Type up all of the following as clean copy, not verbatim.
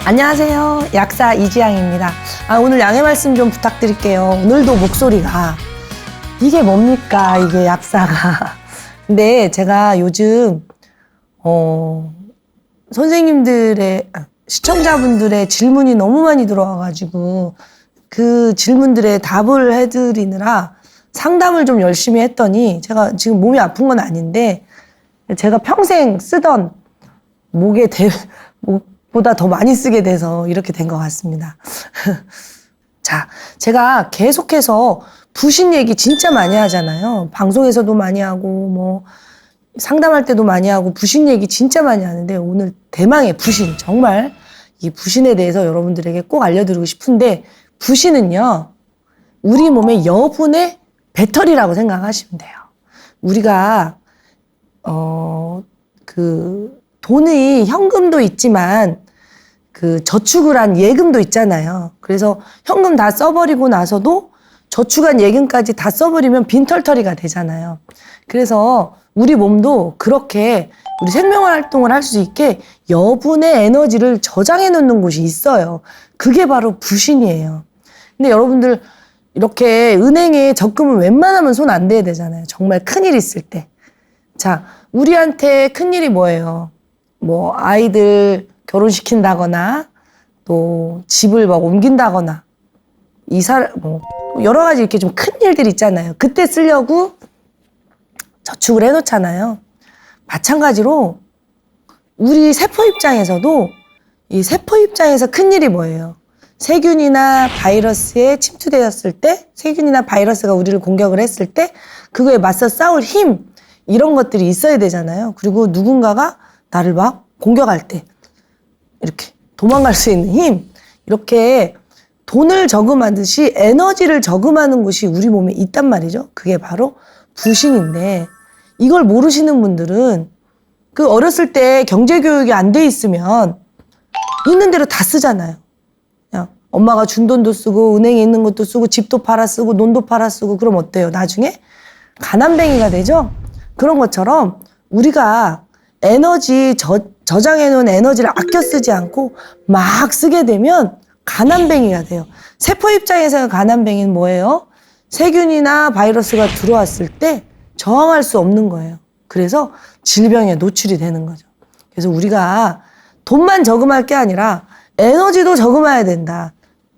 안녕하세요. 약사 이지향입니다. 오늘 양해 말씀 좀 부탁드릴게요. 오늘도 목소리가 이게 뭡니까? 이게 약사가. 근데 제가 요즘 선생님들의 시청자분들의 질문이 너무 많이 들어와가지고 그 질문들에 답을 해드리느라 상담을 좀 열심히 했더니 제가 지금 몸이 아픈 건 아닌데 제가 평생 쓰던 목보다 더 많이 쓰게 돼서 이렇게 된 것 같습니다. 자, 제가 계속해서 부신 얘기 진짜 많이 하잖아요. 방송에서도 많이 하고 상담할 때도 많이 하고 부신 얘기 진짜 많이 하는데 오늘 대망의 부신, 정말 이 부신에 대해서 여러분들에게 꼭 알려드리고 싶은데 부신은요, 우리 몸의 여분의 배터리라고 생각하시면 돼요. 우리가 돈이 현금도 있지만 저축을 한 예금도 있잖아요. 그래서 현금 다 써버리고 나서도 저축한 예금까지 다 써버리면 빈털터리가 되잖아요. 그래서 우리 몸도 그렇게 우리 생명활동을 할 수 있게 여분의 에너지를 저장해 놓는 곳이 있어요. 그게 바로 부신이에요. 근데 여러분들 이렇게 은행에 적금을 웬만하면 손 안 대야 되잖아요. 정말 큰일 있을 때. 자, 우리한테 큰일이 뭐예요? 아이들 결혼시킨다거나 또 집을 옮긴다거나 여러 가지 이렇게 좀 큰 일들 있잖아요. 그때 쓰려고 저축을 해놓잖아요. 마찬가지로 우리 세포 입장에서도 이 세포 입장에서 큰일이 뭐예요? 세균이나 바이러스에 침투되었을 때, 세균이나 바이러스가 우리를 공격을 했을 때 그거에 맞서 싸울 힘, 이런 것들이 있어야 되잖아요. 그리고 누군가가 나를 막 공격할 때 이렇게 도망갈 수 있는 힘, 이렇게 돈을 저금하듯이 에너지를 저금하는 곳이 우리 몸에 있단 말이죠. 그게 바로 부신인데 이걸 모르시는 분들은 어렸을 때 경제교육이 안 돼 있으면 있는 대로 다 쓰잖아요. 그냥 엄마가 준 돈도 쓰고 은행에 있는 것도 쓰고 집도 팔아 쓰고 논도 팔아 쓰고 그럼 어때요? 나중에 가난뱅이가 되죠? 그런 것처럼 우리가 에너지 저장해 놓은 에너지를 아껴 쓰지 않고 막 쓰게 되면 가난뱅이가 돼요. 세포 입장에서 가난뱅이는 뭐예요? 세균이나 바이러스가 들어왔을 때 저항할 수 없는 거예요. 그래서 질병에 노출이 되는 거죠. 그래서 우리가 돈만 저금할 게 아니라 에너지도 저금해야 된다.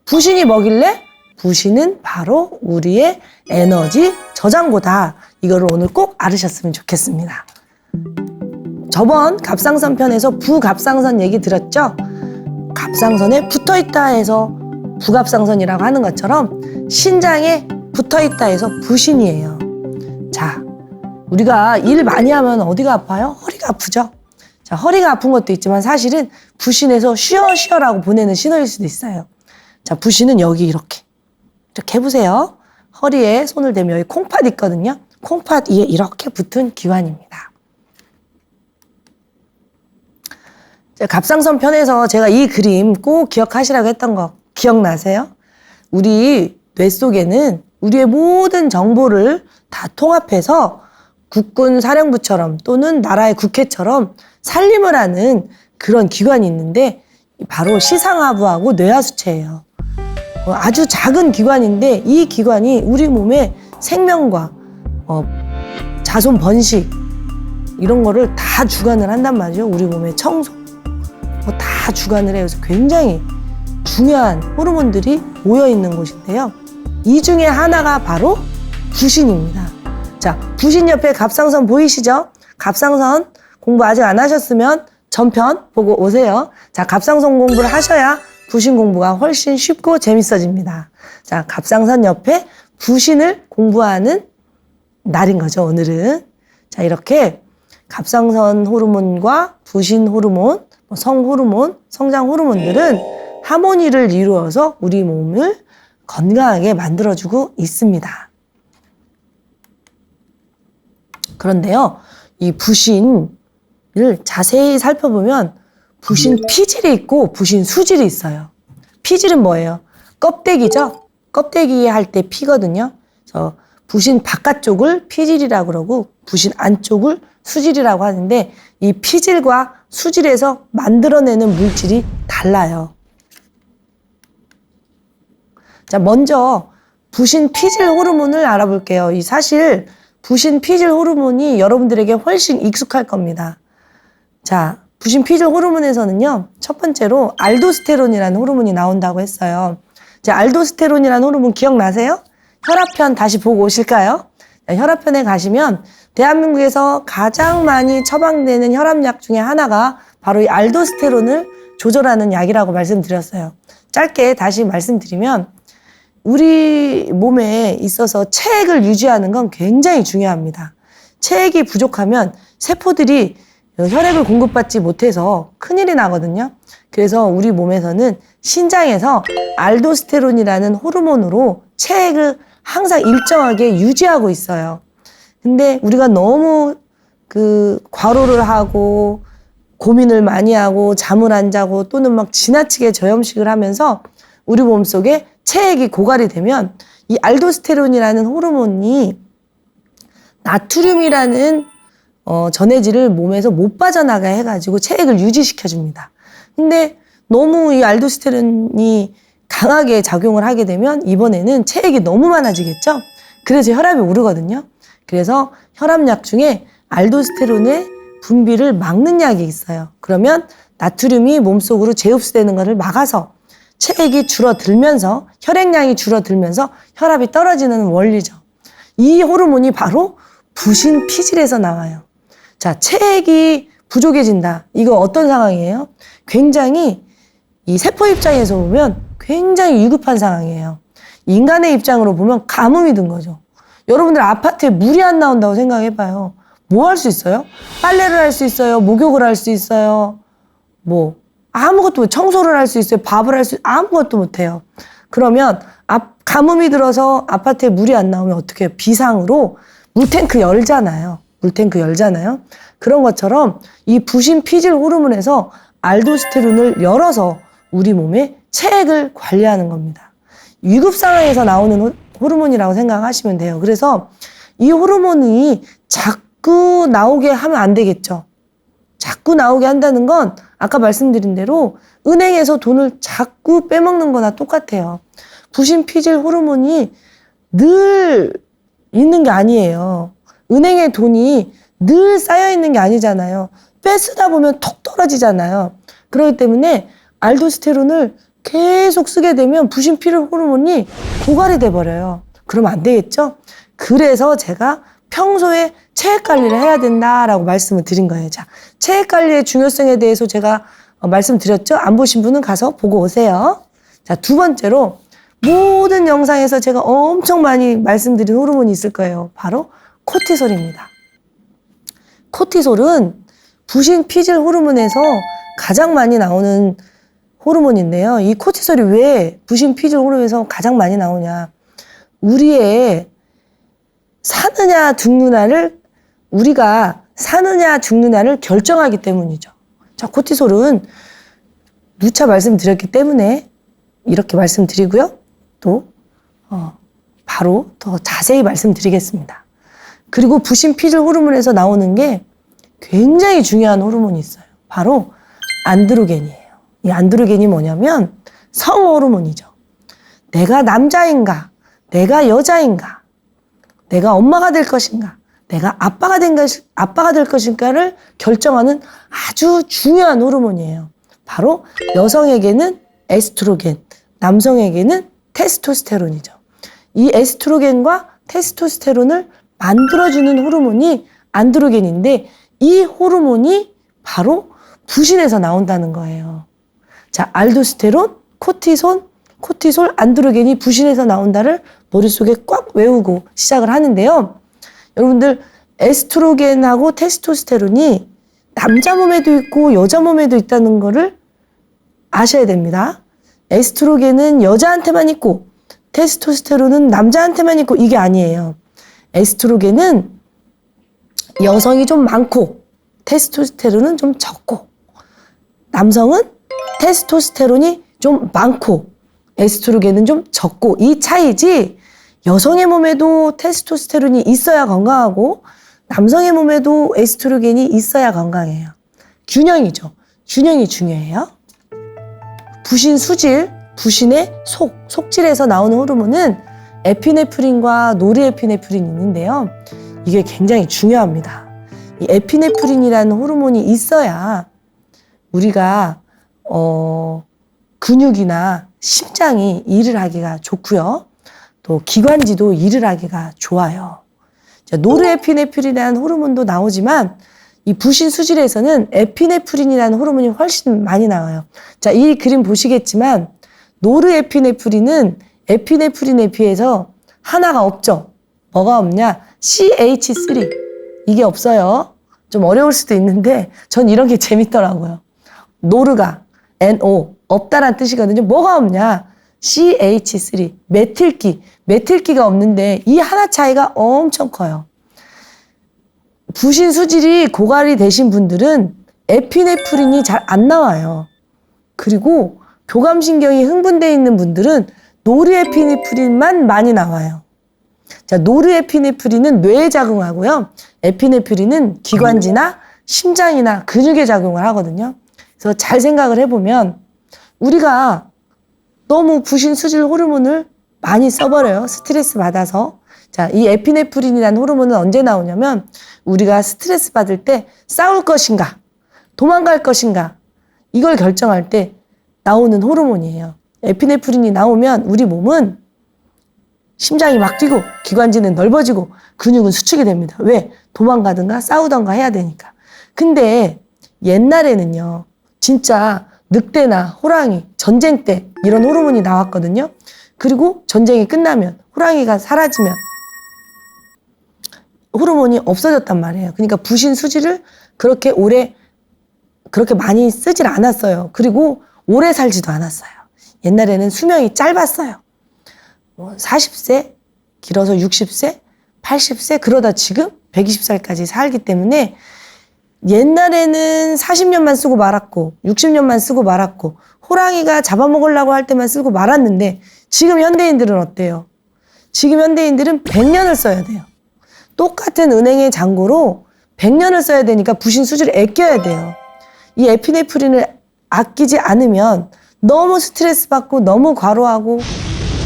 부신이 뭐길래? 부신은 바로 우리의 에너지 저장고다. 이거를 오늘 꼭 알으셨으면 좋겠습니다. 저번 갑상선 편에서 부갑상선 얘기 들었죠? 갑상선에 붙어있다 해서 부갑상선이라고 하는 것처럼 신장에 붙어있다 해서 부신이에요. 자, 우리가 일 많이 하면 어디가 아파요? 허리가 아프죠? 자, 허리가 아픈 것도 있지만 사실은 부신에서 쉬어라고 보내는 신호일 수도 있어요. 자, 부신은 여기 이렇게 해보세요. 허리에 손을 대면 여기 콩팥 있거든요. 콩팥 위에 이렇게 붙은 기관입니다. 갑상선 편에서 제가 이 그림 꼭 기억하시라고 했던 거 기억나세요? 우리 뇌 속에는 우리의 모든 정보를 다 통합해서 국군 사령부처럼 또는 나라의 국회처럼 살림을 하는 그런 기관이 있는데 바로 시상하부하고 뇌하수체예요. 아주 작은 기관인데 이 기관이 우리 몸의 생명과 자손 번식 이런 거를 다 주관을 한단 말이죠. 우리 몸의 청소 다 주관을 해요. 그래서 굉장히 중요한 호르몬들이 모여있는 곳인데요. 이 중에 하나가 바로 부신입니다. 자, 부신 옆에 갑상선 보이시죠? 갑상선 공부 아직 안 하셨으면 전편 보고 오세요. 자, 갑상선 공부를 하셔야 부신 공부가 훨씬 쉽고 재밌어집니다. 자, 갑상선 옆에 부신을 공부하는 날인 거죠, 오늘은. 자, 이렇게 갑상선 호르몬과 부신 호르몬, 성 호르몬, 성장 호르몬들은 하모니를 이루어서 우리 몸을 건강하게 만들어주고 있습니다. 그런데요, 이 부신을 자세히 살펴보면 부신 피질이 있고 부신 수질이 있어요. 피질은 뭐예요? 껍데기죠? 껍데기 할 때 피거든요. 그래서 부신 바깥쪽을 피질이라고 그러고 부신 안쪽을 수질이라고 하는데 이 피질과 수질에서 만들어내는 물질이 달라요. 자, 먼저 부신 피질 호르몬을 알아볼게요. 이 사실 부신 피질 호르몬이 여러분들에게 훨씬 익숙할 겁니다. 자, 부신 피질 호르몬에서는요, 첫 번째로 알도스테론이라는 호르몬이 나온다고 했어요. 자, 알도스테론이라는 호르몬 기억나세요? 혈압편 다시 보고 오실까요? 자, 혈압편에 가시면 대한민국에서 가장 많이 처방되는 혈압약 중에 하나가 바로 이 알도스테론을 조절하는 약이라고 말씀드렸어요. 짧게 다시 말씀드리면 우리 몸에 있어서 체액을 유지하는 건 굉장히 중요합니다. 체액이 부족하면 세포들이 혈액을 공급받지 못해서 큰일이 나거든요. 그래서 우리 몸에서는 신장에서 알도스테론이라는 호르몬으로 체액을 항상 일정하게 유지하고 있어요. 근데 우리가 너무 과로를 하고 고민을 많이 하고 잠을 안 자고 또는 막 지나치게 저염식을 하면서 우리 몸속에 체액이 고갈이 되면 이 알도스테론이라는 호르몬이 나트륨이라는 전해질을 몸에서 못 빠져나가게 해가지고 체액을 유지시켜줍니다. 근데 너무 이 알도스테론이 강하게 작용을 하게 되면 이번에는 체액이 너무 많아지겠죠? 그래서 혈압이 오르거든요. 그래서 혈압약 중에 알도스테론의 분비를 막는 약이 있어요. 그러면 나트륨이 몸속으로 재흡수되는 것을 막아서 체액이 줄어들면서 혈액량이 줄어들면서 혈압이 떨어지는 원리죠. 이 호르몬이 바로 부신 피질에서 나와요. 자, 체액이 부족해진다. 이거 어떤 상황이에요? 굉장히 이 세포 입장에서 보면 굉장히 위급한 상황이에요. 인간의 입장으로 보면 가뭄이 든 거죠. 여러분들 아파트에 물이 안 나온다고 생각해봐요. 뭐 할 수 있어요? 빨래를 할 수 있어요? 목욕을 할 수 있어요? 아무것도 청소를 할 수 있어요? 밥을 할 수 아무것도 못해요. 그러면 가뭄이 들어서 아파트에 물이 안 나오면 어떻게 해요? 비상으로 물탱크 열잖아요. 그런 것처럼 이 부신 피질 호르몬에서 알도스테론을 열어서 우리 몸의 체액을 관리하는 겁니다. 위급 상황에서 나오는 호르몬이라고 생각하시면 돼요. 그래서 이 호르몬이 자꾸 나오게 하면 안 되겠죠. 자꾸 나오게 한다는 건 아까 말씀드린 대로 은행에서 돈을 자꾸 빼먹는 거나 똑같아요. 부신 피질 호르몬이 늘 있는 게 아니에요. 은행에 돈이 늘 쌓여 있는 게 아니잖아요. 빼쓰다 보면 톡 떨어지잖아요. 그렇기 때문에 알도스테론을 계속 쓰게 되면 부신 피질 호르몬이 고갈이 돼버려요. 그러면 안 되겠죠? 그래서 제가 평소에 체액 관리를 해야 된다라고 말씀을 드린 거예요. 자, 체액 관리의 중요성에 대해서 제가 말씀드렸죠? 안 보신 분은 가서 보고 오세요. 자, 두 번째로 모든 영상에서 제가 엄청 많이 말씀드린 호르몬이 있을 거예요. 바로 코티솔입니다. 코티솔은 부신 피질 호르몬에서 가장 많이 나오는 호르몬인데요. 이 코티솔이 왜 부신 피질 호르몬에서 가장 많이 나오냐. 우리의 사느냐 죽느냐를 우리가 사느냐 죽느냐를 결정하기 때문이죠. 자, 코티솔은 누차 말씀드렸기 때문에 이렇게 말씀드리고요. 또 바로 더 자세히 말씀드리겠습니다. 그리고 부신 피질 호르몬에서 나오는 게 굉장히 중요한 호르몬이 있어요. 바로 안드로겐이에요. 이 안드로겐이 뭐냐면 성 호르몬이죠. 내가 남자인가, 내가 여자인가, 내가 엄마가 될 것인가, 내가 아빠가 될 것인가를 결정하는 아주 중요한 호르몬이에요. 바로 여성에게는 에스트로겐, 남성에게는 테스토스테론이죠. 이 에스트로겐과 테스토스테론을 만들어주는 호르몬이 안드로겐인데 이 호르몬이 바로 부신에서 나온다는 거예요. 자, 알도스테론, 코티솔, 안드로겐이 부신에서 나온다를 머릿속에 꽉 외우고 시작을 하는데요. 여러분들 에스트로겐하고 테스토스테론이 남자 몸에도 있고 여자 몸에도 있다는 거를 아셔야 됩니다. 에스트로겐은 여자한테만 있고 테스토스테론은 남자한테만 있고 이게 아니에요. 에스트로겐은 여성이 좀 많고 테스토스테론은 좀 적고 남성은 테스토스테론이 좀 많고 에스트로겐은 좀 적고 이 차이지 여성의 몸에도 테스토스테론이 있어야 건강하고 남성의 몸에도 에스트로겐이 있어야 건강해요. 균형이죠. 균형이 중요해요. 부신 수질 부신의 속질에서 나오는 호르몬은 에피네프린과 노르에피네프린이 있는데요. 이게 굉장히 중요합니다. 이 에피네프린이라는 호르몬이 있어야 우리가 근육이나 심장이 일을 하기가 좋고요. 또 기관지도 일을 하기가 좋아요. 자, 노르에피네프린이라는 호르몬도 나오지만 이 부신 수질에서는 에피네프린이라는 호르몬이 훨씬 많이 나와요. 자, 이 그림 보시겠지만 노르에피네프린은 에피네프린에 비해서 하나가 없죠. 뭐가 없냐? CH3. 이게 없어요. 좀 어려울 수도 있는데 전 이런 게 재밌더라고요. 노르가 NO 없다란 뜻이거든요. 뭐가 없냐? CH3 메틸기가 없는데 이 하나 차이가 엄청 커요. 부신 수질이 고갈이 되신 분들은 에피네프린이 잘 안 나와요. 그리고 교감신경이 흥분되어 있는 분들은 노르에피네프린만 많이 나와요. 자, 노르에피네프린은 뇌에 작용하고요. 에피네프린은 기관지나 심장이나 근육에 작용을 하거든요. 그래서 잘 생각을 해보면 우리가 너무 부신 수질 호르몬을 많이 써버려요. 스트레스 받아서. 자, 이 에피네프린이라는 호르몬은 언제 나오냐면 우리가 스트레스 받을 때 싸울 것인가, 도망갈 것인가 이걸 결정할 때 나오는 호르몬이에요. 에피네프린이 나오면 우리 몸은 심장이 막 뛰고 기관지는 넓어지고 근육은 수축이 됩니다. 왜? 도망가든가 싸우던가 해야 되니까. 근데 옛날에는요. 진짜 늑대나 호랑이, 전쟁 때 이런 호르몬이 나왔거든요. 그리고 전쟁이 끝나면 호랑이가 사라지면 호르몬이 없어졌단 말이에요. 그러니까 부신 수질을 그렇게 많이 쓰질 않았어요. 그리고 오래 살지도 않았어요. 옛날에는 수명이 짧았어요. 40세, 길어서 60세, 80세, 그러다 지금 120살까지 살기 때문에 옛날에는 40년만 쓰고 말았고 60년만 쓰고 말았고 호랑이가 잡아먹으려고 할 때만 쓰고 말았는데 지금 현대인들은 어때요? 지금 현대인들은 100년을 써야 돼요. 똑같은 은행의 잔고로 100년을 써야 되니까 부신 수질을 아껴야 돼요. 이 에피네프린을 아끼지 않으면 너무 스트레스 받고 너무 과로하고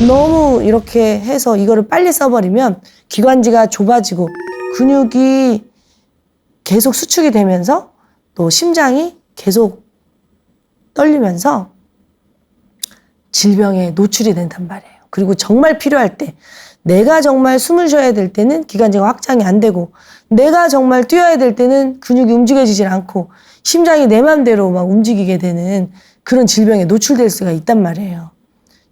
너무 이렇게 해서 이거를 빨리 써버리면 기관지가 좁아지고 근육이 계속 수축이 되면서 또 심장이 계속 떨리면서 질병에 노출이 된단 말이에요. 그리고 정말 필요할 때 내가 정말 숨을 쉬어야 될 때는 기관지가 확장이 안 되고 내가 정말 뛰어야 될 때는 근육이 움직여지질 않고 심장이 내 맘대로 막 움직이게 되는 그런 질병에 노출될 수가 있단 말이에요.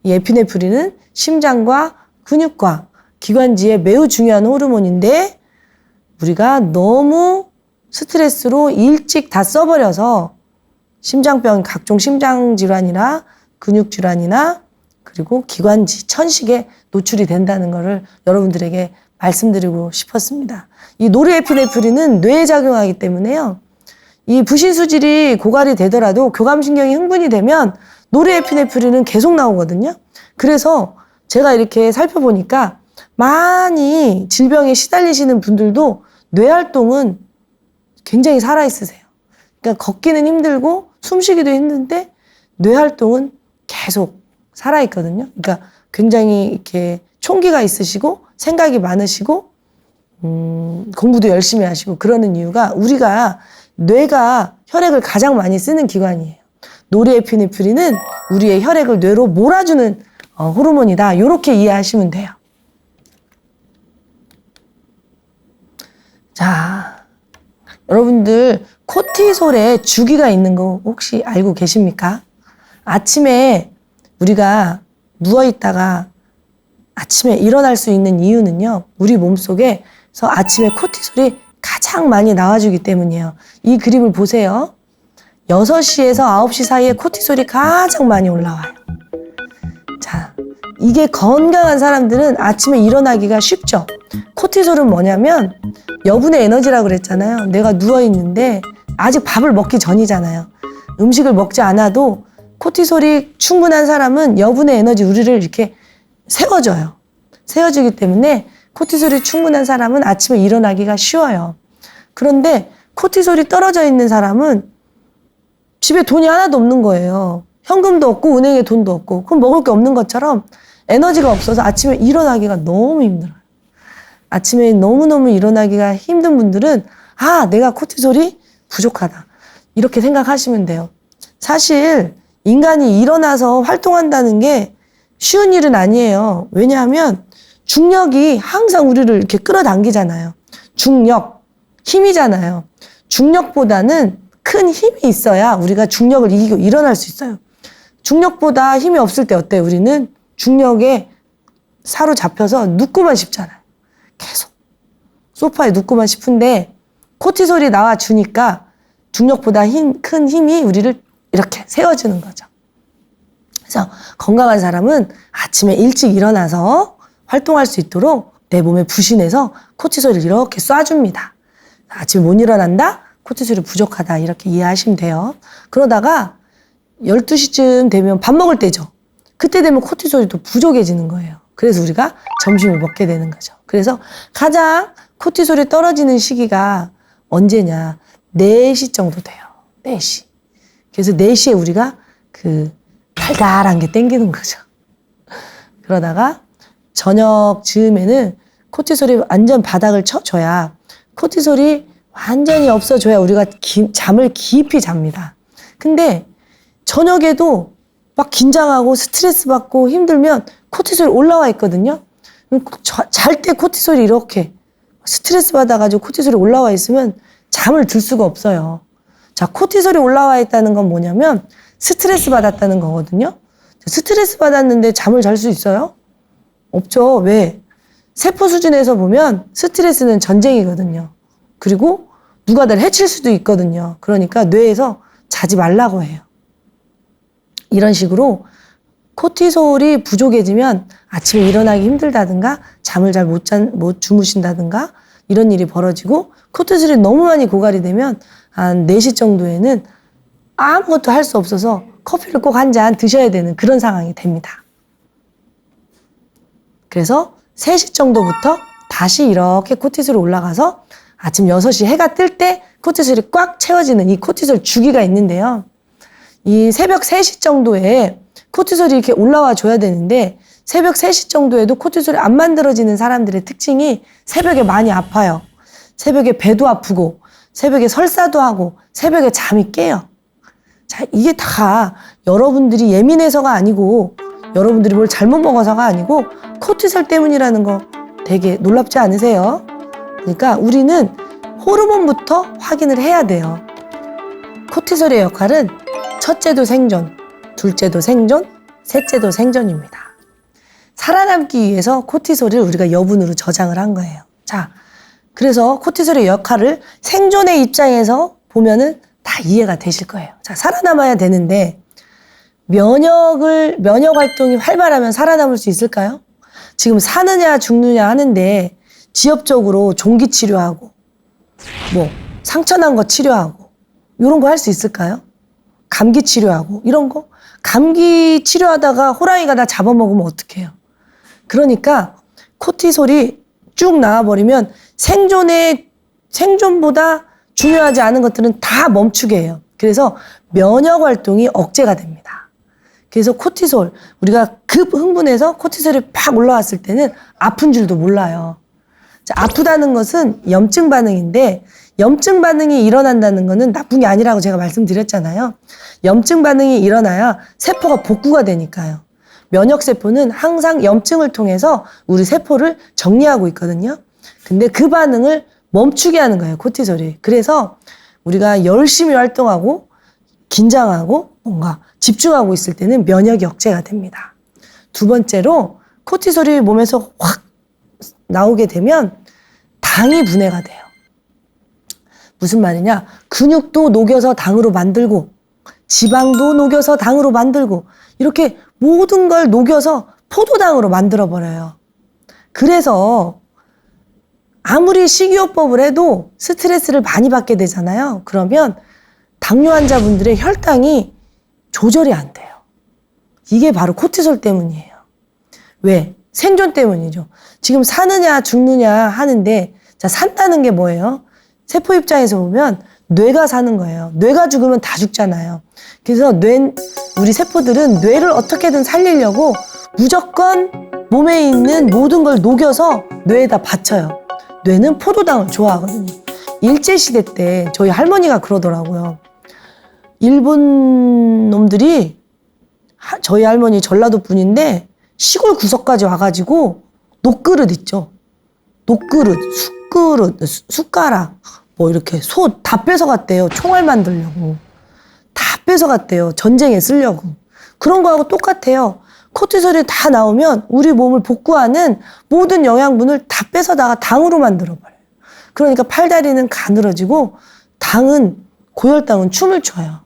이 에피네프린은 심장과 근육과 기관지에 매우 중요한 호르몬인데 우리가 너무 스트레스로 일찍 다 써버려서 심장병, 각종 심장질환이나 근육질환이나 그리고 기관지, 천식에 노출이 된다는 것을 여러분들에게 말씀드리고 싶었습니다. 이 노르에피네프린은 뇌에 작용하기 때문에요. 이 부신 수질이 고갈이 되더라도 교감신경이 흥분이 되면 노르에피네프린은 계속 나오거든요. 그래서 제가 이렇게 살펴보니까 많이 질병에 시달리시는 분들도 뇌활동은 굉장히 살아있으세요. 그러니까 걷기는 힘들고 숨쉬기도 힘든데 뇌활동은 계속 살아있거든요. 그러니까 굉장히 이렇게 총기가 있으시고 생각이 많으시고 공부도 열심히 하시고 그러는 이유가 우리가 뇌가 혈액을 가장 많이 쓰는 기관이에요. 노르에피네프린은 우리의 혈액을 뇌로 몰아주는 호르몬이다. 이렇게 이해하시면 돼요. 자, 여러분들 코티솔에 주기가 있는 거 혹시 알고 계십니까? 아침에 우리가 누워있다가 아침에 일어날 수 있는 이유는요. 우리 몸속에서 아침에 코티솔이 가장 많이 나와주기 때문이에요. 이 그림을 보세요. 6시에서 9시 사이에 코티솔이 가장 많이 올라와요. 자, 이게 건강한 사람들은 아침에 일어나기가 쉽죠. 코티솔은 뭐냐면 여분의 에너지라고 그랬잖아요. 내가 누워있는데 아직 밥을 먹기 전이잖아요. 음식을 먹지 않아도 코티솔이 충분한 사람은 여분의 에너지 우리를 이렇게 세워줘요. 세워주기 때문에 코티솔이 충분한 사람은 아침에 일어나기가 쉬워요. 그런데 코티솔이 떨어져 있는 사람은 집에 돈이 하나도 없는 거예요. 현금도 없고 은행에 돈도 없고 그럼 먹을 게 없는 것처럼 에너지가 없어서 아침에 일어나기가 너무 힘들어요. 아침에 너무너무 일어나기가 힘든 분들은 내가 코티솔이 부족하다. 이렇게 생각하시면 돼요. 사실 인간이 일어나서 활동한다는 게 쉬운 일은 아니에요. 왜냐하면 중력이 항상 우리를 이렇게 끌어당기잖아요. 중력, 힘이잖아요. 중력보다는 큰 힘이 있어야 우리가 중력을 이기고 일어날 수 있어요. 중력보다 힘이 없을 때 어때요? 우리는 중력에 사로잡혀서 눕고만 싶잖아요. 계속 소파에 눕고만 싶은데 코티솔이 나와주니까 중력보다 큰 힘이 우리를 이렇게 세워주는 거죠. 그래서 건강한 사람은 아침에 일찍 일어나서 활동할 수 있도록 내 몸에 부신해서 코티솔을 이렇게 쏴줍니다. 아침에 못 일어난다? 코티솔이 부족하다. 이렇게 이해하시면 돼요. 그러다가 12시쯤 되면 밥 먹을 때죠. 그때 되면 코티솔이 또 부족해지는 거예요. 그래서 우리가 점심을 먹게 되는 거죠. 그래서 가장 코티솔이 떨어지는 시기가 언제냐? 4시 정도 돼요. 4시. 그래서 4시에 우리가 달달한 게 땡기는 거죠. 그러다가 저녁 즈음에는 코티솔이 완전 바닥을 쳐줘야 코티솔이 완전히 없어져야 우리가 잠을 깊이 잡니다. 근데 저녁에도 막 긴장하고 스트레스 받고 힘들면 코티솔이 올라와 있거든요. 잘 때 코티솔이 이렇게 스트레스 받아가지고 코티솔이 올라와 있으면 잠을 들 수가 없어요. 자, 코티솔이 올라와 있다는 건 뭐냐면 스트레스 받았다는 거거든요. 스트레스 받았는데 잠을 잘 수 있어요? 없죠. 왜? 세포 수준에서 보면 스트레스는 전쟁이거든요. 그리고 누가 날 해칠 수도 있거든요. 그러니까 뇌에서 자지 말라고 해요. 이런 식으로 코티솔이 부족해지면 아침에 일어나기 힘들다든가 잠을 잘 못 주무신다든가 이런 일이 벌어지고 코티솔이 너무 많이 고갈이 되면 한 4시 정도에는 아무것도 할 수 없어서 커피를 꼭 한 잔 드셔야 되는 그런 상황이 됩니다. 그래서 3시 정도부터 다시 이렇게 코티솔이 올라가서 아침 6시 해가 뜰 때 코티솔이 꽉 채워지는 이 코티솔 주기가 있는데요. 이 새벽 3시 정도에 코티솔이 이렇게 올라와 줘야 되는데 새벽 3시 정도에도 코티솔이 안 만들어지는 사람들의 특징이 새벽에 많이 아파요. 새벽에 배도 아프고 새벽에 설사도 하고 새벽에 잠이 깨요. 자, 이게 다 여러분들이 예민해서가 아니고 여러분들이 뭘 잘못 먹어서가 아니고 코티솔 때문이라는 거 되게 놀랍지 않으세요? 그러니까 우리는 호르몬부터 확인을 해야 돼요. 코티솔의 역할은 첫째도 생존, 둘째도 생존, 셋째도 생존입니다. 살아남기 위해서 코티솔을 우리가 여분으로 저장을 한 거예요. 자, 그래서 코티솔의 역할을 생존의 입장에서 보면은 다 이해가 되실 거예요. 자, 살아남아야 되는데 면역 활동이 활발하면 살아남을 수 있을까요? 지금 사느냐 죽느냐 하는데 지엽적으로 종기 치료하고 상처 난 거 치료하고 이런 거 할 수 있을까요? 감기 치료하고 이런 거? 감기 치료하다가 호랑이가 나 잡아먹으면 어떡해요? 그러니까 코티솔이 쭉 나와버리면 생존보다 중요하지 않은 것들은 다 멈추게 해요. 그래서 면역 활동이 억제가 됩니다. 그래서 코티솔, 우리가 급 흥분해서 코티솔이 팍 올라왔을 때는 아픈 줄도 몰라요. 자, 아프다는 것은 염증 반응인데 염증 반응이 일어난다는 것은 나쁜 게 아니라고 제가 말씀드렸잖아요. 염증 반응이 일어나야 세포가 복구가 되니까요. 면역세포는 항상 염증을 통해서 우리 세포를 정리하고 있거든요. 근데 그 반응을 멈추게 하는 거예요, 코티솔이. 그래서 우리가 열심히 활동하고 긴장하고 뭔가 집중하고 있을 때는 면역이 억제가 됩니다. 두 번째로 코티솔이 몸에서 확 나오게 되면 당이 분해가 돼요. 무슨 말이냐? 근육도 녹여서 당으로 만들고 지방도 녹여서 당으로 만들고 이렇게 모든 걸 녹여서 포도당으로 만들어버려요. 그래서 아무리 식이요법을 해도 스트레스를 많이 받게 되잖아요. 그러면 당뇨 환자분들의 혈당이 조절이 안 돼요. 이게 바로 코티솔 때문이에요. 왜? 생존 때문이죠. 지금 사느냐 죽느냐 하는데 자, 산다는 게 뭐예요? 세포 입장에서 보면 뇌가 사는 거예요. 뇌가 죽으면 다 죽잖아요. 그래서 우리 세포들은 뇌를 어떻게든 살리려고 무조건 몸에 있는 모든 걸 녹여서 뇌에다 바쳐요. 뇌는 포도당을 좋아하거든요. 일제시대 때 저희 할머니가 그러더라고요. 일본 놈들이 저희 할머니 전라도 분인데 시골 구석까지 와가지고 녹그릇 있죠. 녹그릇, 숟그릇, 숟가락 뭐 이렇게 솥 다 뺏어갔대요. 총알 만들려고. 다 뺏어갔대요. 전쟁에 쓰려고. 그런 거하고 똑같아요. 코티솔이 다 나오면 우리 몸을 복구하는 모든 영양분을 다 뺏어다가 당으로 만들어버려요. 그러니까 팔다리는 가늘어지고 고혈당은 춤을 춰요.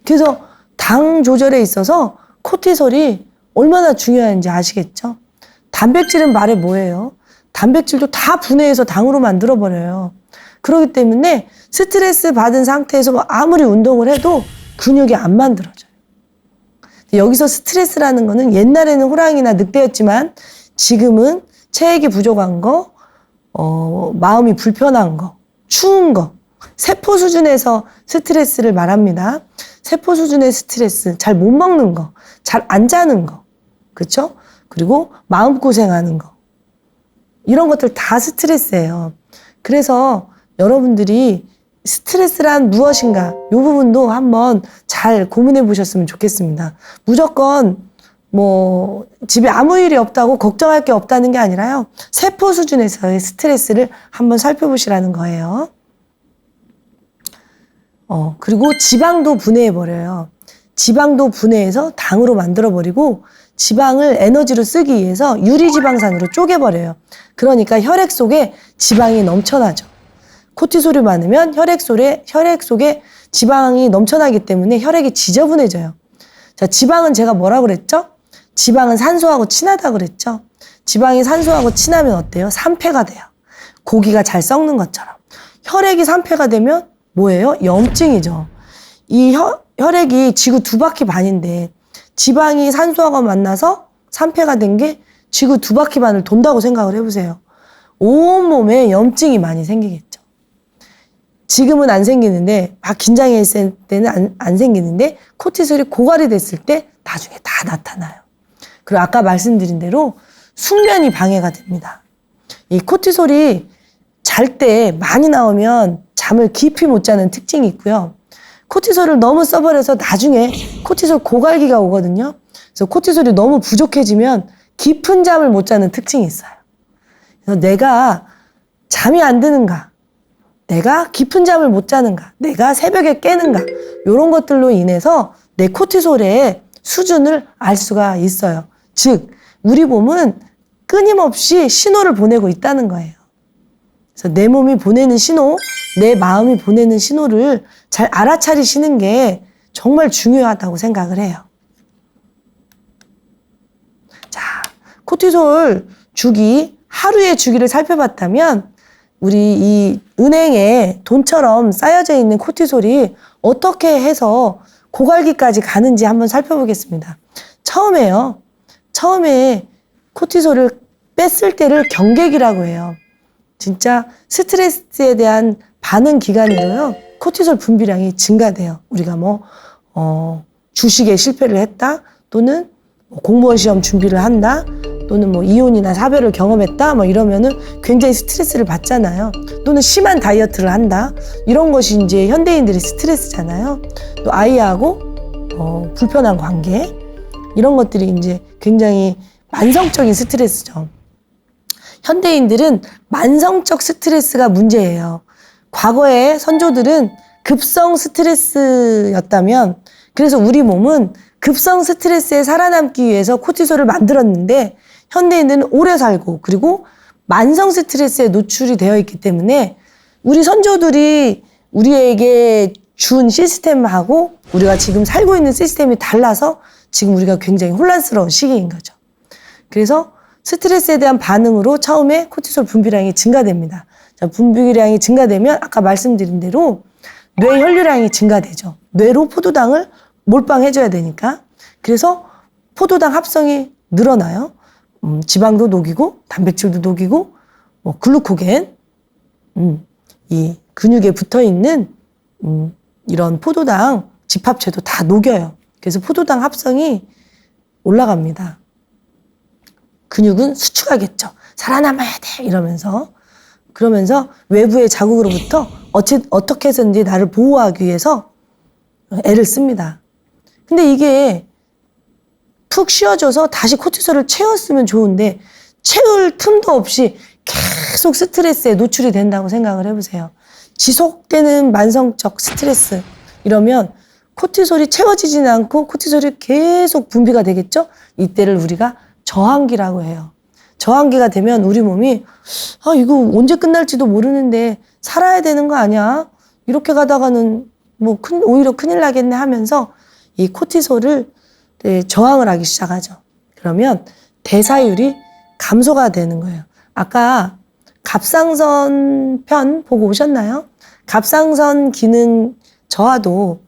그래서 당 조절에 있어서 코티솔이 얼마나 중요한지 아시겠죠? 단백질은 말해 뭐예요? 단백질도 다 분해해서 당으로 만들어버려요. 그렇기 때문에 스트레스 받은 상태에서 아무리 운동을 해도 근육이 안 만들어져요. 여기서 스트레스라는 거는 옛날에는 호랑이나 늑대였지만 지금은 체액이 부족한 거, 마음이 불편한 거, 추운 거, 세포 수준에서 스트레스를 말합니다. 세포 수준의 스트레스, 잘 못 먹는 거, 잘 안 자는 거, 그렇죠? 그리고 마음고생하는 거. 이런 것들 다 스트레스예요. 그래서 여러분들이 스트레스란 무엇인가 이 부분도 한번 잘 고민해 보셨으면 좋겠습니다. 무조건 뭐 집에 아무 일이 없다고 걱정할 게 없다는 게 아니라요. 세포 수준에서의 스트레스를 한번 살펴보시라는 거예요. 그리고 지방도 분해해버려요. 지방도 분해해서 당으로 만들어버리고 지방을 에너지로 쓰기 위해서 유리지방산으로 쪼개버려요. 그러니까 혈액 속에 지방이 넘쳐나죠. 코티솔이 많으면 혈액 속에 지방이 넘쳐나기 때문에 혈액이 지저분해져요. 자, 지방은 제가 뭐라고 그랬죠? 지방은 산소하고 친하다고 그랬죠? 지방이 산소하고 친하면 어때요? 산패가 돼요. 고기가 잘 썩는 것처럼. 혈액이 산패가 되면 뭐예요? 염증이죠. 이 혈액이 지구 2바퀴 반인데 지방이 산소하고 만나서 산패가 된 게 지구 2바퀴 반을 돈다고 생각을 해보세요. 온몸에 염증이 많이 생기겠죠. 지금은 안 생기는데 막 긴장해 있을 때는 안 생기는데 코티솔이 고갈이 됐을 때 나중에 다 나타나요. 그리고 아까 말씀드린 대로 숙면이 방해가 됩니다. 이 코티솔이 잘 때 많이 나오면 잠을 깊이 못 자는 특징이 있고요. 코티솔을 너무 써버려서 나중에 코티솔 고갈기가 오거든요. 그래서 코티솔이 너무 부족해지면 깊은 잠을 못 자는 특징이 있어요. 그래서 내가 잠이 안 드는가, 내가 깊은 잠을 못 자는가, 내가 새벽에 깨는가, 이런 것들로 인해서 내 코티솔의 수준을 알 수가 있어요. 즉, 우리 몸은 끊임없이 신호를 보내고 있다는 거예요. 그래서 내 몸이 보내는 신호, 내 마음이 보내는 신호를 잘 알아차리시는 게 정말 중요하다고 생각을 해요. 자, 코티솔 주기, 하루의 주기를 살펴봤다면 우리 이 은행에 돈처럼 쌓여져 있는 코티솔이 어떻게 해서 고갈기까지 가는지 한번 살펴보겠습니다. 처음에 코티솔을 뺐을 때를 경계기라고 해요. 진짜 스트레스에 대한 반응 기간으로요. 코티솔 분비량이 증가돼요. 우리가 주식에 실패를 했다, 또는 공무원 시험 준비를 한다, 또는 이혼이나 사별을 경험했다, 이러면은 굉장히 스트레스를 받잖아요. 또는 심한 다이어트를 한다. 이런 것이 이제 현대인들의 스트레스잖아요. 또 아이하고 불편한 관계, 이런 것들이 이제 굉장히 만성적인 스트레스죠. 현대인들은 만성적 스트레스가 문제예요. 과거의 선조들은 급성 스트레스였다면, 그래서 우리 몸은 급성 스트레스에 살아남기 위해서 코티솔을 만들었는데, 현대인들은 오래 살고 그리고 만성 스트레스에 노출이 되어 있기 때문에 우리 선조들이 우리에게 준 시스템하고 우리가 지금 살고 있는 시스템이 달라서 지금 우리가 굉장히 혼란스러운 시기인 거죠. 그래서 스트레스에 대한 반응으로 처음에 코티솔 분비량이 증가됩니다. 자, 분비량이 증가되면 아까 말씀드린 대로 뇌 혈류량이 증가되죠. 뇌로 포도당을 몰빵해줘야 되니까. 그래서 포도당 합성이 늘어나요. 지방도 녹이고 단백질도 녹이고 글루코겐, 이 근육에 붙어있는 이런 포도당 집합체도 다 녹여요. 그래서 포도당 합성이 올라갑니다. 근육은 수축하겠죠. 살아남아야 돼 이러면서. 그러면서 외부의 자극으로부터 어떻게 해서든지 나를 보호하기 위해서 애를 씁니다. 근데 이게 푹 쉬어줘서 다시 코티솔을 채웠으면 좋은데 채울 틈도 없이 계속 스트레스에 노출이 된다고 생각을 해보세요. 지속되는 만성적 스트레스 이러면 코티솔이 채워지지는 않고 코티솔이 계속 분비가 되겠죠? 이때를 우리가 저항기라고 해요. 저항기가 되면 우리 몸이 이거 언제 끝날지도 모르는데 살아야 되는 거 아니야? 이렇게 가다가는 뭐 오히려 큰일 나겠네 하면서 이 코티솔을 저항을 하기 시작하죠. 그러면 대사율이 감소가 되는 거예요. 아까 갑상선 편 보고 오셨나요? 갑상선 기능 저하도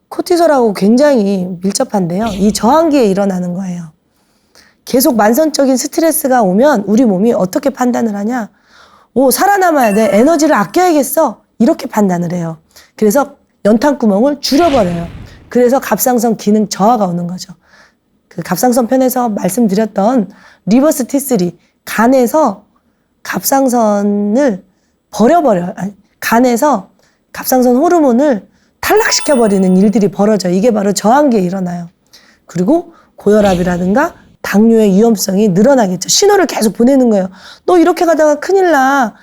코티솔하고 굉장히 밀접한데요. 이 저항기에 일어나는 거예요. 계속 만성적인 스트레스가 오면 우리 몸이 어떻게 판단을 하냐? 살아남아야 돼. 에너지를 아껴야겠어. 이렇게 판단을 해요. 그래서 연탄구멍을 줄여버려요. 그래서 갑상선 기능 저하가 오는 거죠. 그 갑상선 편에서 말씀드렸던 리버스 T3, 간에서 갑상선을 간에서 갑상선 호르몬을 탈락시켜버리는 일들이 벌어져요. 이게 바로 저항기에 일어나요. 그리고 고혈압이라든가 당뇨의 위험성이 늘어나겠죠. 신호를 계속 보내는 거예요. 너 이렇게 가다가 큰일 나.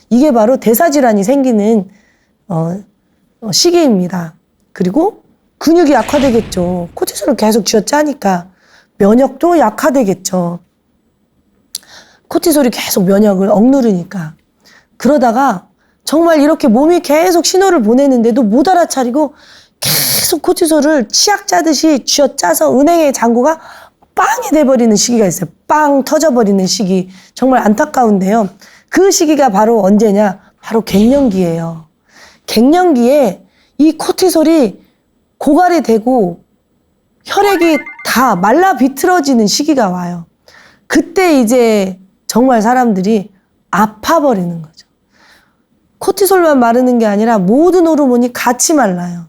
이게 바로 대사질환이 생기는 시기입니다. 그리고 근육이 약화되겠죠. 코티솔을 계속 쥐어짜니까 면역도 약화되겠죠. 코티솔이 계속 면역을 억누르니까. 그러다가 정말 이렇게 몸이 계속 신호를 보내는데도 못 알아차리고 계속 코티솔을 치약 짜듯이 쥐어짜서 은행의 잔고가 빵이 돼버리는 시기가 있어요. 빵 터져버리는 시기. 정말 안타까운데요. 그 시기가 바로 언제냐? 바로 갱년기예요. 갱년기에 이 코티솔이 고갈이 되고 혈액이 다 말라 비틀어지는 시기가 와요. 그때 이제 정말 사람들이 아파버리는 거죠. 코티솔만 마르는 게 아니라 모든 호르몬이 같이 말라요.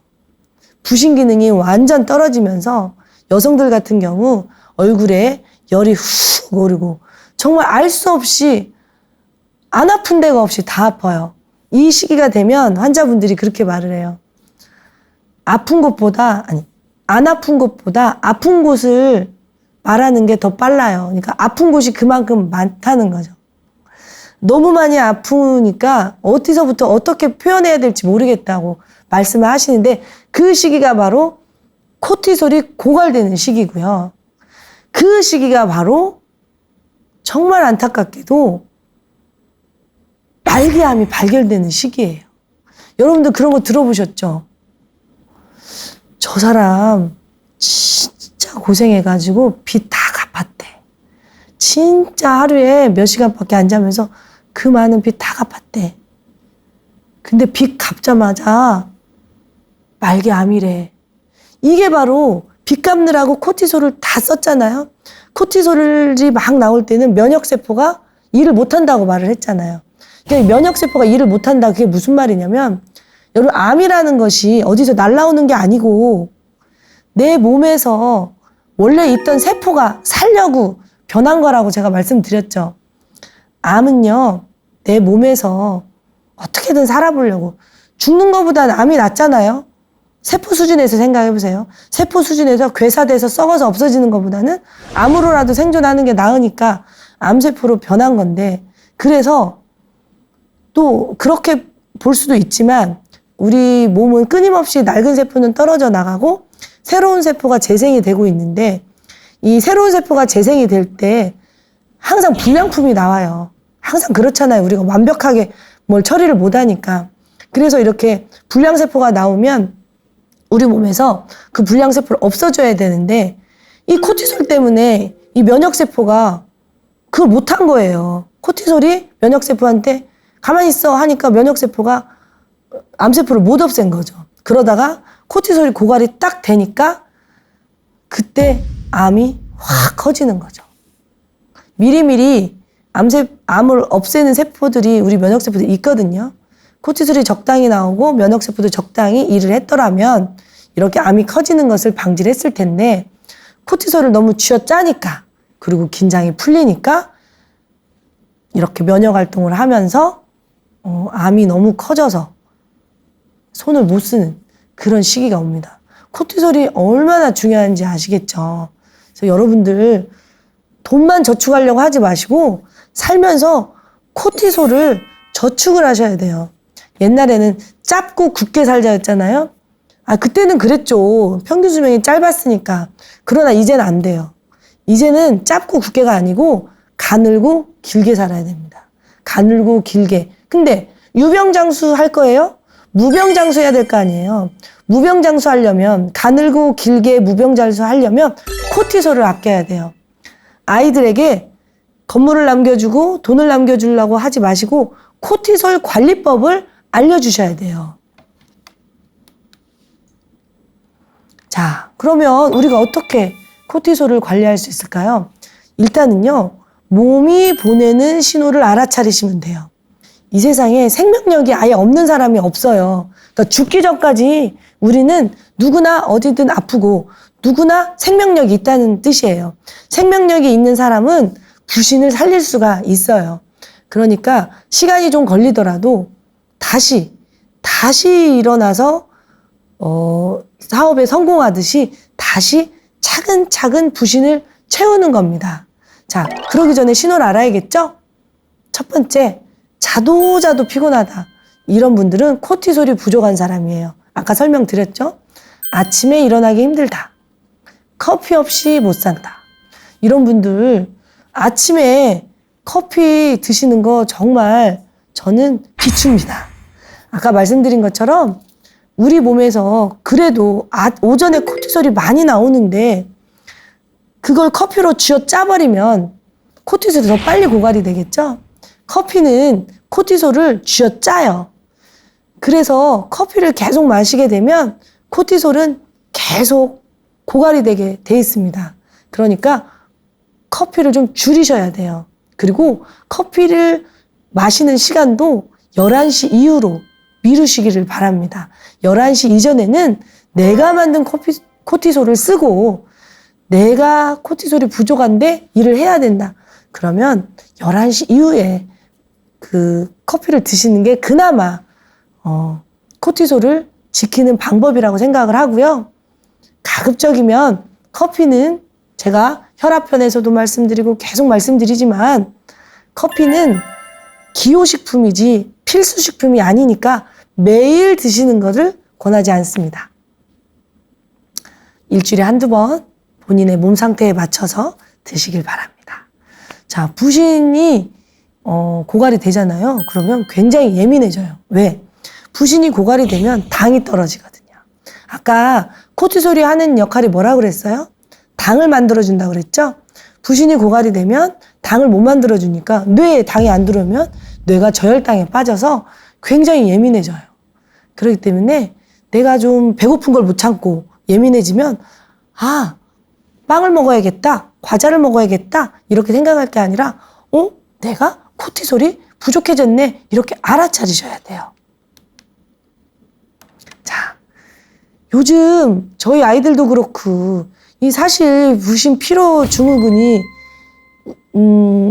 부신 기능이 완전 떨어지면서 여성들 같은 경우 얼굴에 열이 훅 오르고 정말 알 수 없이 안 아픈 데가 없이 다 아파요. 이 시기가 되면 환자분들이 그렇게 말을 해요. 안 아픈 곳보다 아픈 곳을 말하는 게 더 빨라요. 그러니까 아픈 곳이 그만큼 많다는 거죠. 너무 많이 아프니까 어디서부터 어떻게 표현해야 될지 모르겠다고 말씀을 하시는데 그 시기가 바로 코티솔이 고갈되는 시기고요. 그 시기가 바로 정말 안타깝게도 말기암이 발견되는 시기예요. 여러분들 그런 거 들어보셨죠? 저 사람 진짜 고생해가지고 빚 다 갚았대. 진짜 하루에 몇 시간밖에 안 자면서 그 많은 빚 다 갚았대. 근데 빚 갚자마자 말기암이래. 이게 바로 빚 갚느라고 코티솔을 다 썼잖아요. 코티솔이 막 나올 때는 면역세포가 일을 못한다고 말을 했잖아요. 그러니까 면역세포가 일을 못한다. 그게 무슨 말이냐면 여러분 암이라는 것이 어디서 날라오는 게 아니고 내 몸에서 원래 있던 세포가 살려고 변한 거라고 제가 말씀드렸죠. 암은요, 내 몸에서 어떻게든 살아보려고 죽는 것보다는 암이 낫잖아요. 세포 수준에서 생각해보세요. 세포 수준에서 괴사돼서 썩어서 없어지는 것보다는 암으로라도 생존하는 게 나으니까 암세포로 변한 건데, 그래서 또 그렇게 볼 수도 있지만 우리 몸은 끊임없이 낡은 세포는 떨어져 나가고 새로운 세포가 재생이 되고 있는데, 이 새로운 세포가 재생이 될 때 항상 불량품이 나와요. 항상 그렇잖아요. 우리가 완벽하게 뭘 처리를 못하니까. 그래서 이렇게 불량세포가 나오면 우리 몸에서 그 불량세포를 없애줘야 되는데, 이 코티솔 때문에 이 면역세포가 그걸 못한 거예요. 코티솔이 면역세포한테 가만히 있어 하니까 면역세포가 암세포를 못 없앤 거죠. 그러다가 코티솔이 고갈이 딱 되니까 그때 암이 확 커지는 거죠. 미리미리 암을 없애는 세포들이 우리 면역세포들이 있거든요. 코티솔이 적당히 나오고 면역세포도 적당히 일을 했더라면 이렇게 암이 커지는 것을 방지를 했을 텐데 코티솔을 너무 쥐어짜니까 그리고 긴장이 풀리니까 이렇게 면역활동을 하면서 암이 너무 커져서 손을 못 쓰는 그런 시기가 옵니다. 코티솔이 얼마나 중요한지 아시겠죠? 그래서 여러분들 돈만 저축하려고 하지 마시고 살면서 코티솔을 저축을 하셔야 돼요. 옛날에는 짧고 굳게 살자였잖아요. 그때는 그랬죠. 평균 수명이 짧았으니까. 그러나 이제는 안 돼요. 이제는 짧고 굳게가 아니고 가늘고 길게 살아야 됩니다. 가늘고 길게. 근데 유병장수 할 거예요? 무병장수 해야 될 거 아니에요. 무병장수 하려면 가늘고 길게 무병장수 하려면 코티솔을 아껴야 돼요. 아이들에게 건물을 남겨주고 돈을 남겨주려고 하지 마시고 코티솔 관리법을 알려주셔야 돼요. 자, 그러면 우리가 어떻게 코티솔을 관리할 수 있을까요? 일단은요, 몸이 보내는 신호를 알아차리시면 돼요. 이 세상에 생명력이 아예 없는 사람이 없어요. 그러니까 죽기 전까지 우리는 누구나 어디든 아프고 누구나 생명력이 있다는 뜻이에요. 생명력이 있는 사람은 부신을 살릴 수가 있어요. 그러니까 시간이 좀 걸리더라도 다시 일어나서 사업에 성공하듯이 다시 차근차근 부신을 채우는 겁니다. 자, 그러기 전에 신호를 알아야겠죠? 첫 번째, 자도 피곤하다. 이런 분들은 코티솔이 부족한 사람이에요. 아까 설명드렸죠? 아침에 일어나기 힘들다. 커피 없이 못 산다. 이런 분들 아침에 커피 드시는 거 정말 저는 비춥니다. 아까 말씀드린 것처럼 우리 몸에서 그래도 오전에 코티솔이 많이 나오는데 그걸 커피로 쥐어 짜버리면 코티솔이 더 빨리 고갈이 되겠죠? 커피는 코티솔을 쥐어 짜요. 그래서 커피를 계속 마시게 되면 코티솔은 계속 고갈이 되게 돼 있습니다. 그러니까 커피를 좀 줄이셔야 돼요. 그리고 커피를 마시는 시간도 11시 이후로 미루시기를 바랍니다. 11시 이전에는 내가 만든 코티솔을 쓰고 내가 코티솔이 부족한데 일을 해야 된다. 그러면 11시 이후에 그 커피를 드시는 게 그나마 코티솔을 지키는 방법이라고 생각을 하고요. 가급적이면 커피는 제가 혈압편에서도 말씀드리고 계속 말씀드리지만 커피는 기호식품이지 필수식품이 아니니까 매일 드시는 것을 권하지 않습니다. 일주일에 한두 번 본인의 몸 상태에 맞춰서 드시길 바랍니다. 자, 부신이 고갈이 되잖아요. 그러면 굉장히 예민해져요. 왜? 부신이 고갈이 되면 당이 떨어지거든요. 아까 코티솔이 하는 역할이 뭐라고 그랬어요? 당을 만들어준다고 그랬죠? 부신이 고갈이 되면 당을 못 만들어주니까 뇌에 당이 안 들어오면 뇌가 저혈당에 빠져서 굉장히 예민해져요. 그렇기 때문에 내가 좀 배고픈 걸 못 참고 예민해지면 빵을 먹어야겠다, 과자를 먹어야겠다 이렇게 생각할 게 아니라 내가 코티솔이 부족해졌네 이렇게 알아차리셔야 돼요. 자, 요즘 저희 아이들도 그렇고 이 사실 부신 피로 증후군이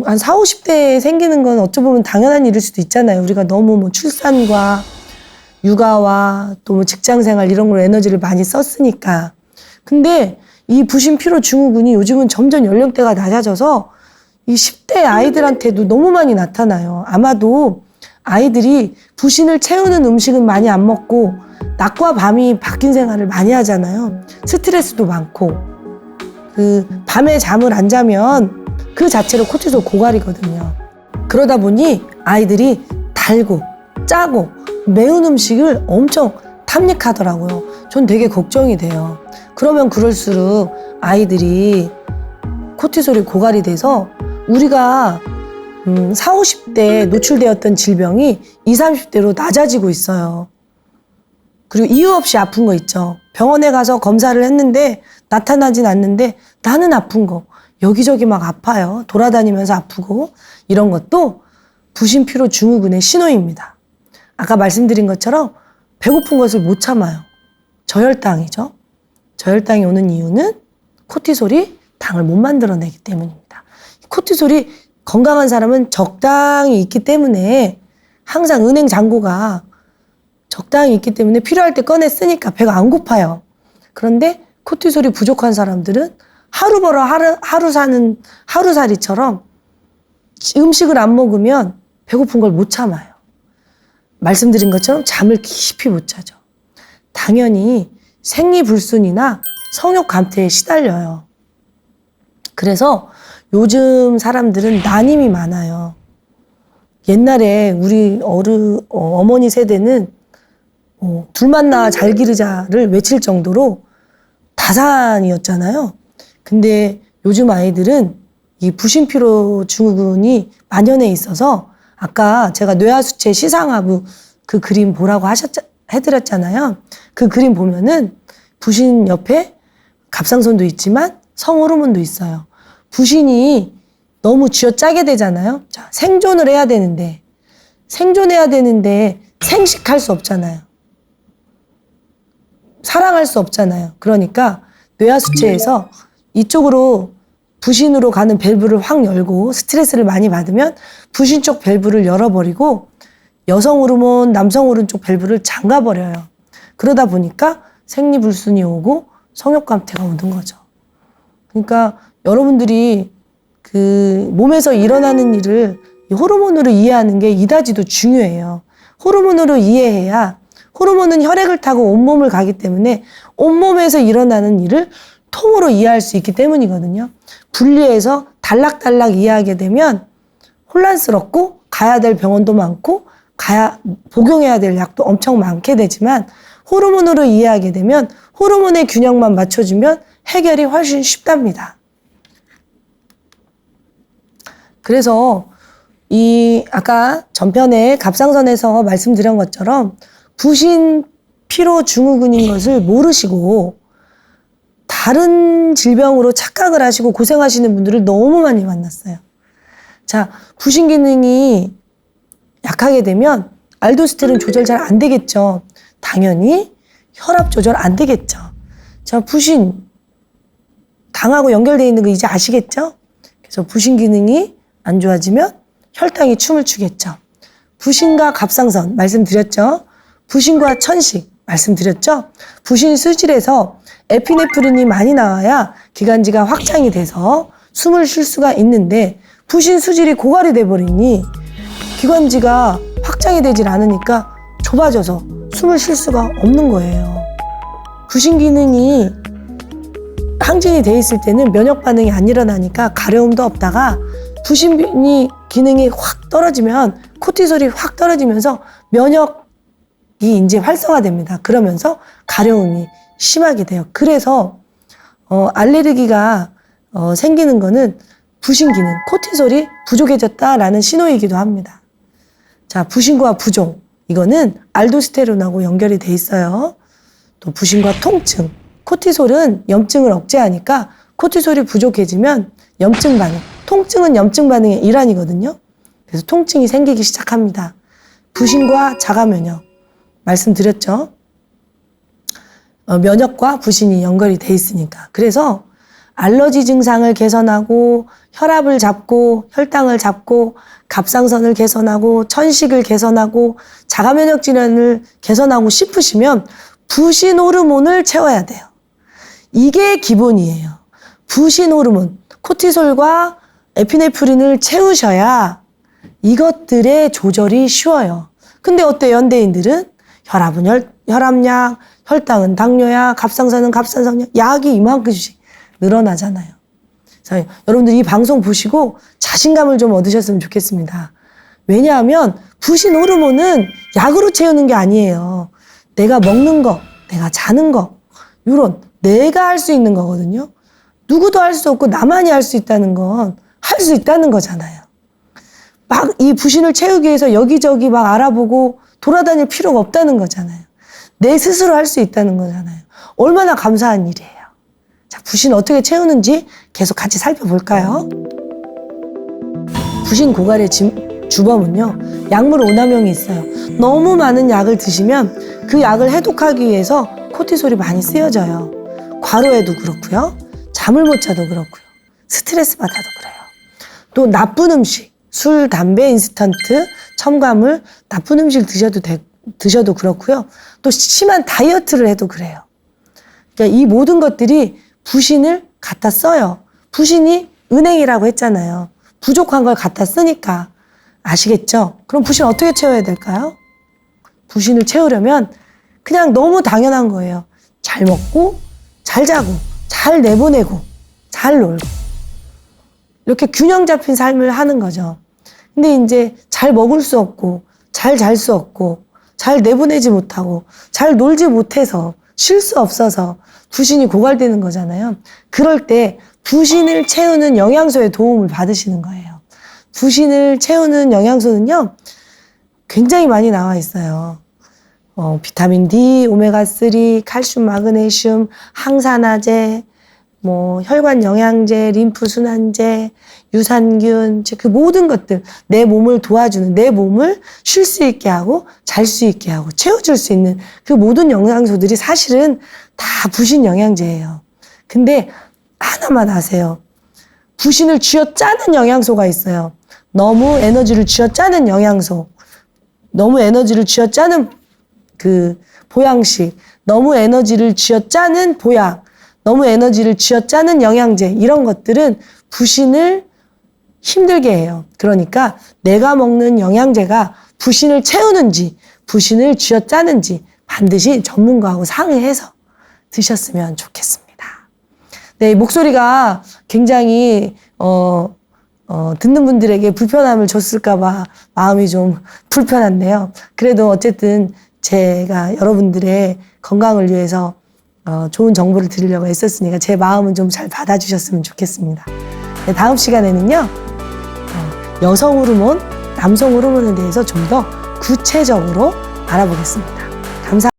한 40, 50대에 생기는 건 어찌 보면 당연한 일일 수도 있잖아요. 우리가 너무 뭐 출산과 육아와 또 뭐 직장생활 이런 걸로 에너지를 많이 썼으니까. 근데 이 부신 피로 증후군이 요즘은 점점 연령대가 낮아져서 이 10대 아이들한테도 너무 많이 나타나요. 아마도 아이들이 부신을 채우는 음식은 많이 안 먹고 낮과 밤이 바뀐 생활을 많이 하잖아요. 스트레스도 많고 그 밤에 잠을 안 자면 그 자체로 코티솔 고갈이거든요. 그러다 보니 아이들이 달고 짜고 매운 음식을 엄청 탐닉하더라고요. 전 되게 걱정이 돼요. 그러면 그럴수록 아이들이 코티솔이 고갈이 돼서 우리가 40, 50대에 노출되었던 질병이 20, 30대로 낮아지고 있어요. 그리고 이유 없이 아픈 거 있죠. 병원에 가서 검사를 했는데 나타나진 않는데 나는 아픈 거. 여기저기 막 아파요. 돌아다니면서 아프고 이런 것도 부신피로 증후군의 신호입니다. 아까 말씀드린 것처럼 배고픈 것을 못 참아요. 저혈당이죠. 저혈당이 오는 이유는 코티솔이 당을 못 만들어내기 때문입니다. 코티솔이 건강한 사람은 적당히 있기 때문에 항상 은행 잔고가 적당히 있기 때문에 필요할 때 꺼내 쓰니까 배가 안 고파요. 그런데 코티솔이 부족한 사람들은 하루 벌어 하루 사는 하루살이처럼 음식을 안 먹으면 배고픈 걸 못 참아요. 말씀드린 것처럼 잠을 깊이 못 자죠. 당연히 생리불순이나 성욕 감퇴에 시달려요. 그래서 요즘 사람들은 난임이 많아요. 옛날에 우리 어머니 세대는 둘만 낳아 잘 기르자를 외칠 정도로 다산이었잖아요. 근데 요즘 아이들은 이 부신피로 증후군이 만연해 있어서 아까 제가 뇌하수체 시상하부 그 그림 보라고 해드렸잖아요. 그 그림 보면은 부신 옆에 갑상선도 있지만 성호르몬도 있어요. 부신이 너무 쥐어짜게 되잖아요. 자, 생존해야 되는데 생식할 수 없잖아요. 사랑할 수 없잖아요. 그러니까 뇌하수체에서 이쪽으로 부신으로 가는 밸브를 확 열고 스트레스를 많이 받으면 부신 쪽 밸브를 열어버리고 여성 호르몬, 남성 호르몬 쪽 밸브를 잠가버려요. 그러다 보니까 생리불순이 오고 성욕 감퇴가 오는 거죠. 그러니까 여러분들이 그 몸에서 일어나는 일을 호르몬으로 이해하는 게 이다지도 중요해요. 호르몬으로 이해해야 호르몬은 혈액을 타고 온몸을 가기 때문에 온몸에서 일어나는 일을 통으로 이해할 수 있기 때문이거든요. 분리해서 단락단락 이해하게 되면 혼란스럽고 가야 될 병원도 많고 복용해야 될 약도 엄청 많게 되지만 호르몬으로 이해하게 되면 호르몬의 균형만 맞춰주면 해결이 훨씬 쉽답니다. 그래서 아까 전편에 갑상선에서 말씀드린 것처럼 부신 피로 증후군인 것을 모르시고 다른 질병으로 착각을 하시고 고생하시는 분들을 너무 많이 만났어요. 자, 부신 기능이 약하게 되면 알도스테론 조절 잘 안 되겠죠. 당연히 혈압 조절 안 되겠죠. 자, 부신 당하고 연결되어 있는 거 이제 아시겠죠? 그래서 부신 기능이 안 좋아지면 혈당이 춤을 추겠죠. 부신과 갑상선 말씀드렸죠. 부신과 천식 말씀드렸죠. 부신 수질에서 에피네프린이 많이 나와야 기관지가 확장이 돼서 숨을 쉴 수가 있는데 부신 수질이 고갈이 돼버리니 기관지가 확장이 되질 않으니까 좁아져서 숨을 쉴 수가 없는 거예요. 부신 기능이 항진이 돼 있을 때는 면역 반응이 안 일어나니까 가려움도 없다가 부신이 기능이 확 떨어지면 코티솔이 확 떨어지면서 면역이 이제 활성화됩니다. 그러면서 가려움이 심하게 돼요. 그래서 알레르기가 생기는 거는 부신 기능, 코티솔이 부족해졌다라는 신호이기도 합니다. 자, 부신과 부종 이거는 알도스테론하고 연결이 돼 있어요. 또 부신과 통증, 코티솔은 염증을 억제하니까 코티솔이 부족해지면 염증 반응, 통증은 염증 반응의 일환이거든요. 그래서 통증이 생기기 시작합니다. 부신과 자가 면역 말씀드렸죠. 면역과 부신이 연결이 돼 있으니까. 그래서 알러지 증상을 개선하고 혈압을 잡고 혈당을 잡고 갑상선을 개선하고 천식을 개선하고 자가 면역 질환을 개선하고 싶으시면 부신 호르몬을 채워야 돼요. 이게 기본이에요. 부신 호르몬, 코티솔과 에피네프린을 채우셔야 이것들의 조절이 쉬워요. 근데 어때요? 현대인들은 혈압은 혈압약, 혈당은 당뇨약, 갑상선은 갑상선약, 약이 이만큼씩 늘어나잖아요. 그래서 여러분들 이 방송 보시고 자신감을 좀 얻으셨으면 좋겠습니다. 왜냐하면 부신 호르몬은 약으로 채우는 게 아니에요. 내가 먹는 거, 내가 자는 거, 이런 내가 할 수 있는 거거든요. 누구도 할 수 없고 나만이 할 수 있다는 건 할 수 있다는 거잖아요. 막 이 부신을 채우기 위해서 여기저기 막 알아보고 돌아다닐 필요가 없다는 거잖아요. 내 스스로 할 수 있다는 거잖아요. 얼마나 감사한 일이에요. 자, 부신 어떻게 채우는지 계속 같이 살펴볼까요? 부신 고갈의 주범은요, 약물 오남용이 있어요. 너무 많은 약을 드시면 그 약을 해독하기 위해서 코티솔이 많이 쓰여져요. 과로에도 그렇고요. 잠을 못 자도 그렇고요. 스트레스 받아도 그래요. 또 나쁜 음식, 술, 담배, 인스턴트, 첨가물, 나쁜 음식 드셔도 그렇고요. 또 심한 다이어트를 해도 그래요. 그러니까 이 모든 것들이 부신을 갖다 써요. 부신이 은행이라고 했잖아요. 부족한 걸 갖다 쓰니까. 아시겠죠? 그럼 부신 어떻게 채워야 될까요? 부신을 채우려면 그냥 너무 당연한 거예요. 잘 먹고, 잘 자고, 잘 내보내고, 잘 놀고. 이렇게 균형 잡힌 삶을 하는 거죠. 근데 이제 잘 먹을 수 없고, 잘 잘 수 없고, 잘 내보내지 못하고, 잘 놀지 못해서, 쉴 수 없어서 부신이 고갈되는 거잖아요. 그럴 때 부신을 채우는 영양소의 도움을 받으시는 거예요. 부신을 채우는 영양소는요, 굉장히 많이 나와 있어요. 비타민 D, 오메가3, 칼슘, 마그네슘, 항산화제, 혈관 영양제, 림프 순환제, 유산균, 그 모든 것들, 내 몸을 도와주는, 내 몸을 쉴 수 있게 하고, 잘 수 있게 하고, 채워줄 수 있는 그 모든 영양소들이 사실은 다 부신 영양제예요. 근데 하나만 아세요. 부신을 쥐어짜는 영양소가 있어요. 너무 에너지를 쥐어짜는 영양소, 너무 에너지를 쥐어짜는 그 보양식, 너무 에너지를 쥐어짜는 보약, 너무 에너지를 쥐어짜는 영양제, 이런 것들은 부신을 힘들게 해요. 그러니까 내가 먹는 영양제가 부신을 채우는지 부신을 쥐어짜는지 반드시 전문가하고 상의해서 드셨으면 좋겠습니다. 네, 목소리가 굉장히 듣는 분들에게 불편함을 줬을까 봐 마음이 좀 불편한데요. 그래도 어쨌든 제가 여러분들의 건강을 위해서 좋은 정보를 드리려고 했었으니까 제 마음은 좀 잘 받아주셨으면 좋겠습니다. 네, 다음 시간에는요, 여성 호르몬, 남성 호르몬에 대해서 좀 더 구체적으로 알아보겠습니다. 감사합니다.